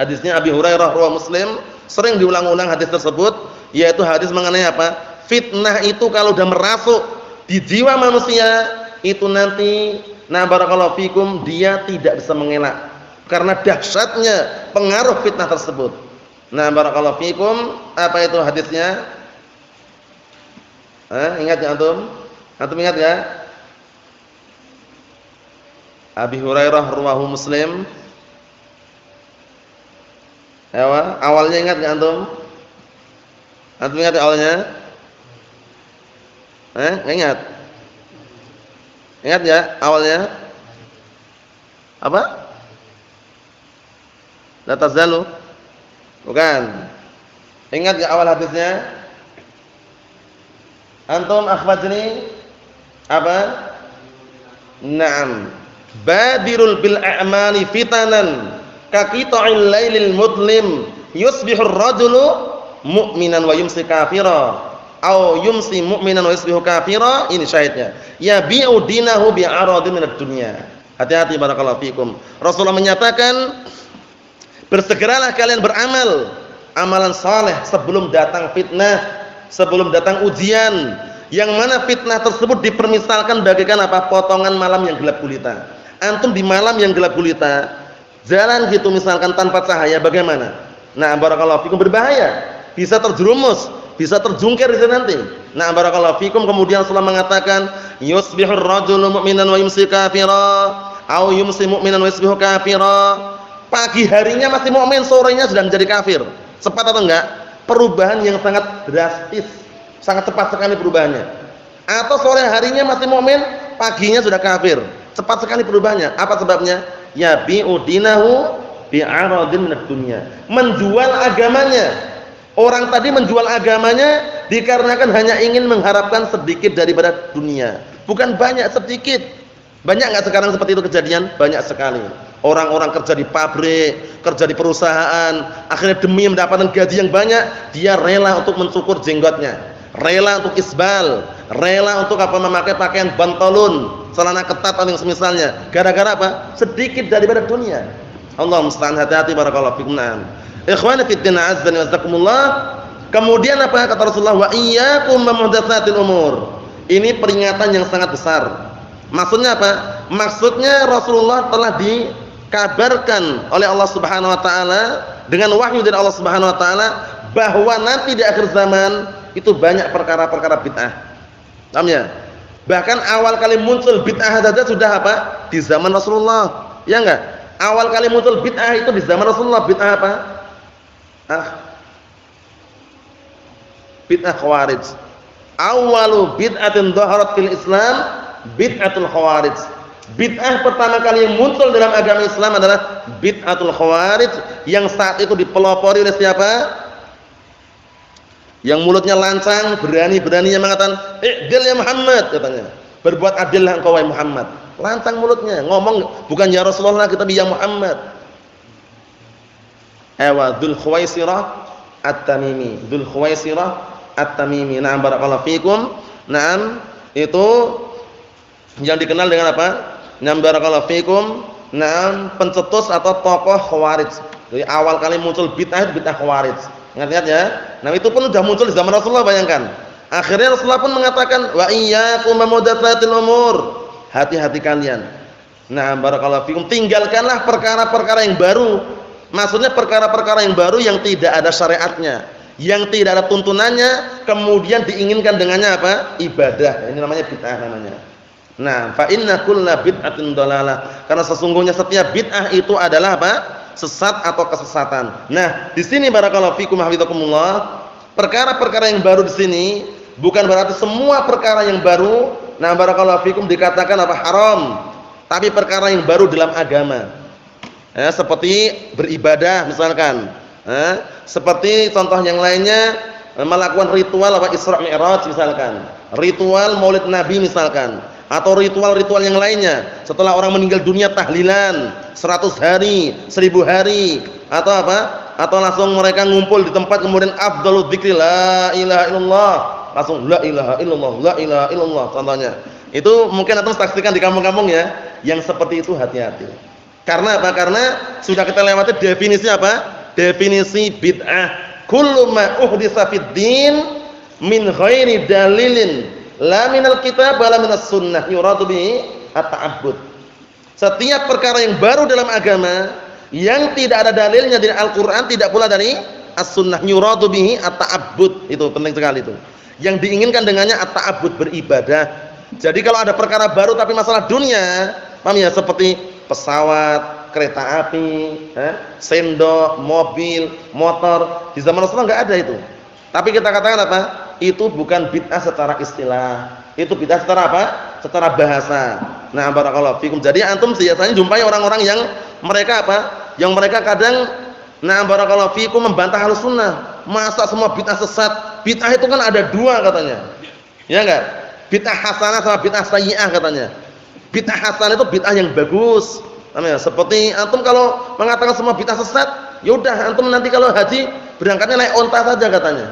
Hadisnya Abi Hurairah riwayat Muslim, sering diulang-ulang hadis tersebut, yaitu hadis mengenai apa? Fitnah itu kalau sudah merasuk di jiwa manusia, itu nanti barakallahu fikum, dia tidak bisa mengelak karena dahsyatnya pengaruh fitnah tersebut. Barakallahu fikum, apa itu hadisnya? Ingat ya antum? Antum ingat ya? Abi Hurairah riwayat Muslim. Awalnya ingat enggak antum? Antum ingat awalnya? Ingat? Ingat ya awalnya? Apa? La tazalu? Bukan. Ingat enggak awal hadisnya? Antum akhwajni apa? Naam. Badirul bil a'mali fitanan kaqita'il lailil mudlim yusbihur rajulu mu'minan wa yumsi kafira au yumsi mu'minan wa yusbihu kafira. Ini syahidnya. Yabi'u dinahu bi'aradin minad dunya. Hati-hati barakallahu fikum. Rasulullah menyatakan, bersegeralah kalian beramal amalan saleh sebelum datang fitnah, sebelum datang ujian, yang mana fitnah tersebut dipermisalkan bagaikan apa? Potongan malam yang gelap gulita. Antum di malam yang gelap gulita, jalan gitu misalkan tanpa cahaya, bagaimana? Barakallahu fikum, berbahaya. Bisa terjerumus, bisa terjungkir di sana nanti. Barakallahu fikum, kemudian Rasulullah mengatakan, yusbihur rajulu mu'minan wa yumsi kafira, au yumsi mu'minan wa yusbihu kafira. Pagi harinya masih mukmin, sorenya sudah menjadi kafir. Cepat atau enggak? Perubahan yang sangat drastis, sangat cepat sekali perubahannya. Atau sore harinya masih mukmin, paginya sudah kafir. Cepat sekali perubahannya. Apa sebabnya? Yabi'u dinahu bi'aradin minad dunya. Menjual agamanya. Orang tadi menjual agamanya dikarenakan hanya ingin mengharapkan sedikit daripada dunia. Bukan banyak, sedikit. Banyak enggak sekarang seperti itu kejadian? Banyak sekali. Orang-orang kerja di pabrik, kerja di perusahaan, akhirnya demi mendapatkan gaji yang banyak, dia rela untuk mencukur jenggotnya, rela untuk isbal, rela untuk apa? Memakai pakaian bantalun, celana ketat atau yang semisalnya. Gara-gara apa? Sedikit daripada dunia. Allah musta'an. Hati-hati barakallahu fikum. Ikhwani fid din, azza wa jazakumullah. Kemudian apa kata Rasulullah? Wa iyyakum muhdatsatil umur. Ini peringatan yang sangat besar. Maksudnya apa? Maksudnya Rasulullah telah dikabarkan oleh Allah Subhanahu wa taala dengan wahyu dari Allah Subhanahu wa taala bahwa nanti di akhir zaman itu banyak perkara-perkara bid'ah. Paham ya? Bahkan awal kali muncul bid'ah saja sudah apa? Di zaman Rasulullah. Ya enggak? Awal kali muncul bid'ah itu di zaman Rasulullah. Bid'ah apa? Bid'ah Khawarij. Awalu bid'atin dhaharat fil Islam bid'atul Khawarij. Bid'ah pertama kali yang muncul dalam agama Islam adalah bid'atul Khawarij, yang saat itu dipelopori oleh siapa? Yang mulutnya lancang, berani-beraninya mengatakan, "I'dil ya Muhammad," katanya. "Berbuat adillah engkau wahai Muhammad." Lancang mulutnya, ngomong bukan ya Rasulullah tapi ya Muhammad. Dzul Khuwaisirah At-Tamimi. Dzul Khuwaisirah At-Tamimi. Na'am barakallahu fikum. Na'am, itu yang dikenal dengan apa? Na'am barakallahu fikum. Na'am, pencetus atau tokoh Khawarij. Jadi awal kali muncul bid'ah itu bid'ah Khawarij. Ingat-ingat ya. Nah, itu pun sudah muncul di zaman Rasulullah, bayangkan. Akhirnya Rasulullah pun mengatakan wa iyyakum muhdatsatil umur. Hati-hati kalian. Nah, barakallahu fikum, tinggalkanlah perkara-perkara yang baru. Maksudnya perkara-perkara yang baru yang tidak ada syariatnya, yang tidak ada tuntunannya, kemudian diinginkan dengannya apa? Ibadah. Ini namanya bid'ah namanya. Nah, fa inna kulla bid'atin dhalalah. Karena sesungguhnya setiap bid'ah itu adalah apa? Sesat atau kesesatan. Nah, di sini barakallahu fikum hafizakumullah, perkara-perkara yang baru di sini bukan berarti semua perkara yang baru, nah barakallahu fikum, dikatakan apa? Haram. Tapi perkara yang baru dalam agama. Seperti beribadah misalkan. Seperti contoh yang lainnya, melakukan ritual apa Isra Mi'raj misalkan. Ritual Maulid Nabi misalkan. Atau ritual-ritual yang lainnya. Setelah orang meninggal dunia tahlilan 100 hari, 1000 hari, atau apa? Atau langsung mereka ngumpul di tempat kemudian afdhaludz dzikri la ilaha illallah. Langsung la ilaha illallah, la ilaha illallah contohnya. Itu mungkin antum saksikan di kampung-kampung ya. Yang seperti itu hati-hati. Karena apa? Karena sudah kita lewati definisi apa? Definisi bid'ah. Kullu ma uhditsa fid din min ghairi dalilin la minal kitab wala minas sunnah yuradu bihi at-ta'abbud. Setiap perkara yang baru dalam agama yang tidak ada dalilnya dari Al-Qur'an, tidak pula dari as-sunnah, yuradu bihi at-ta'abbud. Itu penting sekali itu. Yang diinginkan dengannya at-ta'abbud, beribadah. Jadi kalau ada perkara baru tapi masalah dunia, paham ya, seperti pesawat, kereta api, sendok, mobil, motor, di zaman Rasulullah enggak ada itu. Tapi kita katakan apa? Itu bukan bid'ah secara istilah. Itu bid'ah secara apa? Secara bahasa. Nah, barakallahu fikum. Jadi antum biasanya jumpai orang-orang yang mereka apa? Yang mereka kadang barakallahu fikum membantah Ahlussunnah. Masa semua bid'ah sesat? Bid'ah itu kan ada dua katanya. Ya enggak? Bid'ah hasanah sama bid'ah sayyi'ah katanya. Bid'ah hasanah itu bid'ah yang bagus. Namanya seperti antum kalau mengatakan semua bid'ah sesat, ya udah antum nanti kalau haji berangkatnya naik onta saja katanya.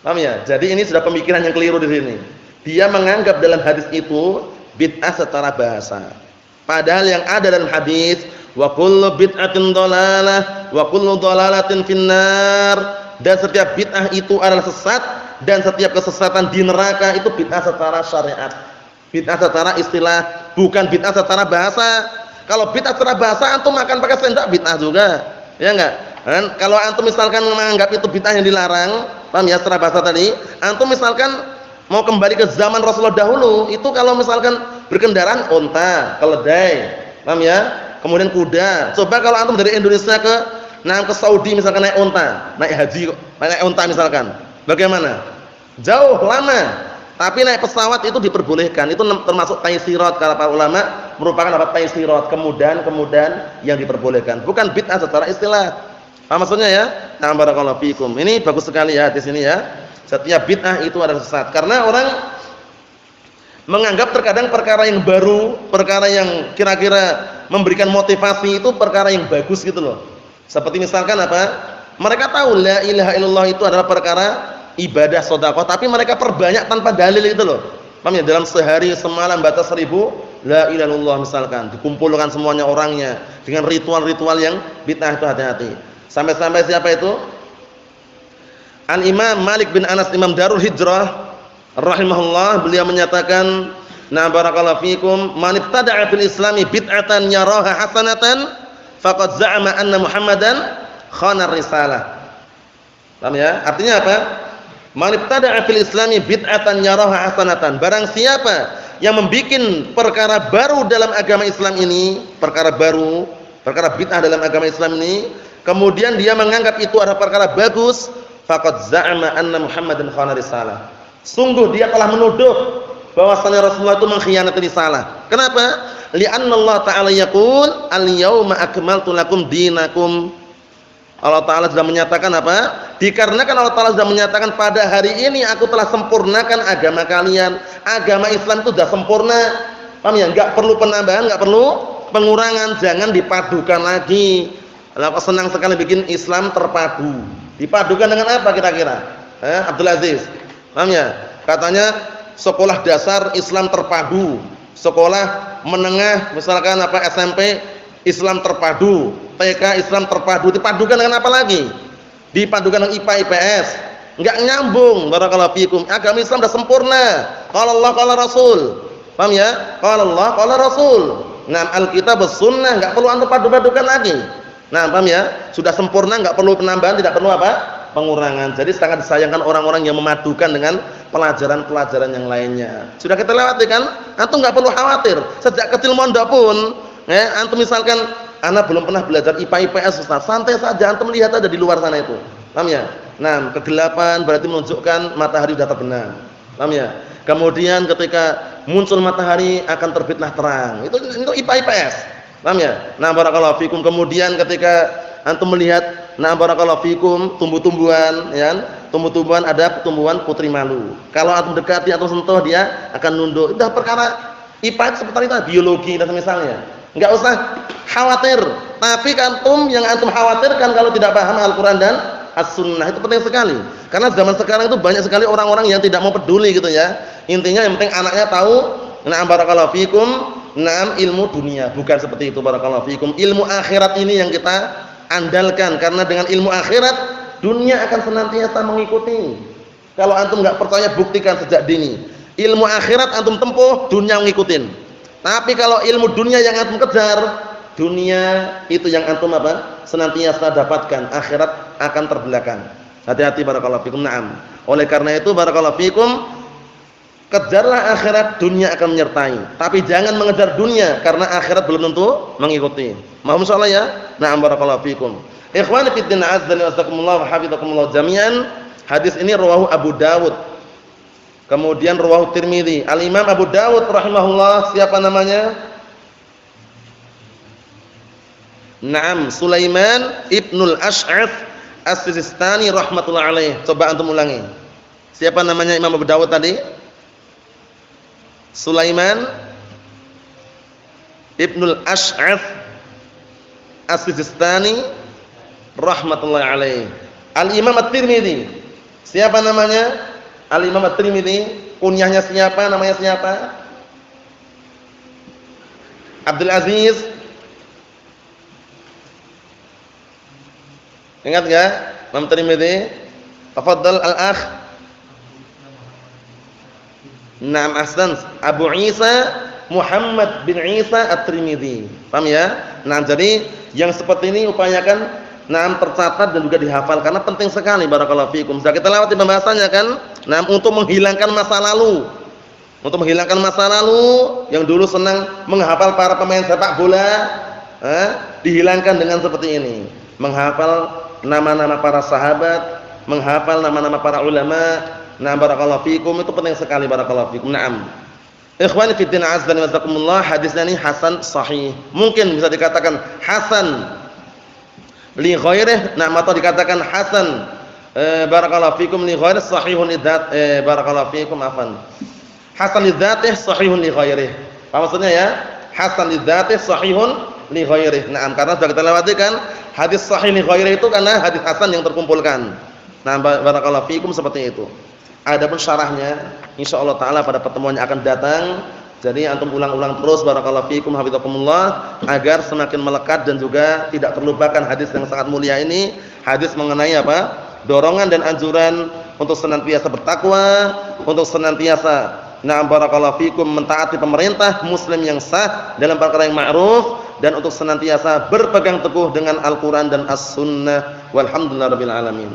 Paham ya? Jadi ini sudah pemikiran yang keliru di sini. Dia menganggap dalam hadis itu bid'ah secara bahasa. Padahal yang ada dalam hadis wa kullu bid'atin dhalalah wa kullu dhalalatin finnar, dan setiap bid'ah itu adalah sesat dan setiap kesesatan di neraka. Itu bid'ah secara syariat. Bid'ah secara istilah, bukan bid'ah secara bahasa. Kalau bid'ah secara bahasa antum makan pakai sendok bid'ah juga. Ya enggak? Dan kalau antum misalkan menganggap itu bid'ah yang dilarang, paham ya, secara bahasa tadi, antum misalkan mau kembali ke zaman Rasulullah dahulu, itu kalau misalkan berkendaraan unta, keledai, paham ya? Kemudian kuda. Coba kalau antum dari Indonesia ke Saudi misalkan naik unta, naik haji kok, naik unta misalkan. Bagaimana? Jauh, lama. Tapi naik pesawat itu diperbolehkan. Itu termasuk taisirat, kata para ulama, merupakan apa? Taisirat, kemudahan yang diperbolehkan. Bukan bid'ah secara istilah. Apa maksudnya ya? Nah, barakallahu fikum. Ini bagus sekali ya di sini ya. Setiap bid'ah itu adalah sesat. Karena orang menganggap terkadang perkara yang baru, perkara yang kira-kira memberikan motivasi itu perkara yang bagus gitu loh. Seperti misalkan apa? Mereka tahu la ilaha illallah itu adalah perkara ibadah sedekah, tapi mereka perbanyak tanpa dalil itu loh. Paham ya? Dalam sehari semalam baca 1000 la ilaha illallah misalkan, dikumpulkan semuanya orangnya dengan ritual-ritual yang bid'ah, itu hati-hati. Sampai-sampai siapa itu? Al-Imam Malik bin Anas, Imam Darul Hijrah rahimahullah, beliau menyatakan, "Na barakallahu fikum, man ibtada'a fil islami bid'atan yaraha hasanatan faqad za'ama anna Muhammadan khana risalah." Paham ya? Artinya apa? Man ibtada'a fil islami bid'atan yaraha hasanatan. Barang siapa yang membikin perkara baru dalam agama Islam ini, perkara baru, perkara bid'ah dalam agama Islam ini, kemudian dia menganggap itu adalah perkara bagus, faqad za'ama anna Muhammadan khana risalah. Sungguh dia telah menuduh bahwasanya Rasulullah itu mengkhianati risalah. Kenapa? Li'anna Allah Ta'ala yaqul al-yauma akmaltu lakum dinakum. Allah Ta'ala sudah menyatakan apa? Dikarenakan Allah Ta'ala sudah menyatakan pada hari ini aku telah sempurnakan agama kalian. Agama Islam itu sudah sempurna. Paham ya? Enggak perlu penambahan, enggak perlu pengurangan. Jangan dipadukan lagi. Aku senang sekali bikin Islam terpadu. Dipadukan dengan apa kira-kira? Abdul Aziz. Paham ya? Katanya sekolah dasar Islam terpadu. Sekolah menengah misalkan apa SMP Islam terpadu. TK Islam terpadu, dipadukan dengan apa lagi? Dipadukan dengan IPA IPS. Enggak nyambung. Barakallahu fikum. Agama Islam sudah sempurna. Qala Allah qala Rasul. Paham ya? Qala Allah qala Rasul. Nah, Alkitab was sunnah, enggak perlu antum padu-padukan lagi. Nah, paham ya? Sudah sempurna, enggak perlu penambahan, tidak perlu apa? Pengurangan. Jadi sangat disayangkan orang-orang yang memadukan dengan pelajaran-pelajaran yang lainnya. Sudah kita lewati kan? Antum enggak perlu khawatir. Sejak kecil mondok pun, antum misalkan anak belum pernah belajar IPA IPS, Ustaz. Santai saja, antum lihat ada di luar sana itu. Paham ya? Nah, kegelapan berarti menunjukkan matahari sudah terbenam. Paham ya? Kemudian ketika muncul matahari akan terbitlah terang. Itu IPA IPS. Paham ya? Nah, barakallahu fikum. Kemudian ketika antum melihat, nah barakallahu fikum, tumbuh-tumbuhan, ya. Tumbuh-tumbuhan ada tumbuhan putri malu. Kalau antum dekati atau sentuh dia akan nunduk. Itu perkara IPA seperti itu, biologi dan misalnya. Enggak usah khawatir. Tapi antum yang antum khawatirkan kalau tidak paham Al-Qur'an dan As-Sunnah itu penting sekali. Karena zaman sekarang itu banyak sekali orang-orang yang tidak mau peduli gitu ya. Intinya yang penting anaknya tahu, na'am barakallahu fikum, na'am ilmu dunia. Bukan seperti itu barakallahu fikum. Ilmu akhirat ini yang kita andalkan, karena dengan ilmu akhirat dunia akan senantiasa mengikuti. Kalau antum enggak percaya, buktikan sejak dini. Ilmu akhirat antum tempuh, dunia ngikutin. Tapi kalau ilmu dunia yang antum kejar, dunia itu yang antum apa? Senantiasa dapatkan, akhirat akan terbelakang. Hati-hati barakallahu fikum. Naam. Oleh karena itu barakallahu fikum, kejarlah akhirat, dunia akan menyertai. Tapi jangan mengejar dunia karena akhirat belum tentu mengikuti. Mohon insyaallah ya. Naam barakallahu fikum. Ikhwani fid din, azza wa jazakumullah wa hafizakumullah jami'an. Hadis ini rawahu Abu Dawud. Kemudian rawahu Tirmidzi. Al-Imam Abu Dawud rahimahullah, siapa namanya? Naam, Sulaiman Ibnul Ash'ath As-Sistani rahmatullah alaih. Coba antum ulangi. Siapa namanya Imam Abu Dawud tadi? Sulaiman Ibnul Ash'ath As-Sistani rahmatullah alaih. Al-Imam At-Tirmidzi. Siapa namanya? Al-Imam At-Tirmidzi. Kunyahnya siapa? Namanya siapa? Abdul Aziz. Ingat enggak? Imam Tirmidzi. Tafadhal al-akh. Naam, ahsan. Abu Isa Muhammad bin Isa At-Tirmidzi. Paham ya? Nah, jadi yang seperti ini upayakan tercatat dan juga dihafal karena penting sekali barakallahu fikum. Sudah kita lewati pembahasannya kan? Nah, untuk menghilangkan masa lalu. Untuk menghilangkan masa lalu yang dulu senang menghafal para pemain sepak bola, dihilangkan dengan seperti ini. Menghafal nama-nama para sahabat, menghafal nama-nama para ulama. Nah, barakallahu fikum, itu penting sekali barakallahu fikum. Naam. Ikhwani fid din, azza wa jazakumullah, hadisnya ini hasan sahih. Mungkin bisa dikatakan hasan li ghairih, nah atau dikatakan hasan barakallahu fikum li ghairih sahihun lidzat barakallahu fikum afan. Hasan lidzatih sahihun li ghairih. Apa maksudnya ya? Hasan lidzatih sahihun li ghairih. Nah, karena sudah kita lewati kan hadis sahih li ghairih itu karena hadis hasan yang terkumpulkan. Nah, barakallahu fikum seperti itu. Adapun syarahnya insyaallah taala pada pertemuan yang akan datang. Jadi antum ulang-ulang terus barakallahu fikum hafizakumullah agar semakin melekat dan juga tidak terlupakan hadis yang sangat mulia ini. Hadis mengenai apa? Dorongan dan anjuran untuk senantiasa bertakwa, untuk senantiasa barakallahu fikum mentaati pemerintah muslim yang sah dalam perkara yang ma'ruf, dan untuk senantiasa berpegang teguh dengan Al-Qur'an dan As-Sunnah. Walhamdulillahirabbil alamin.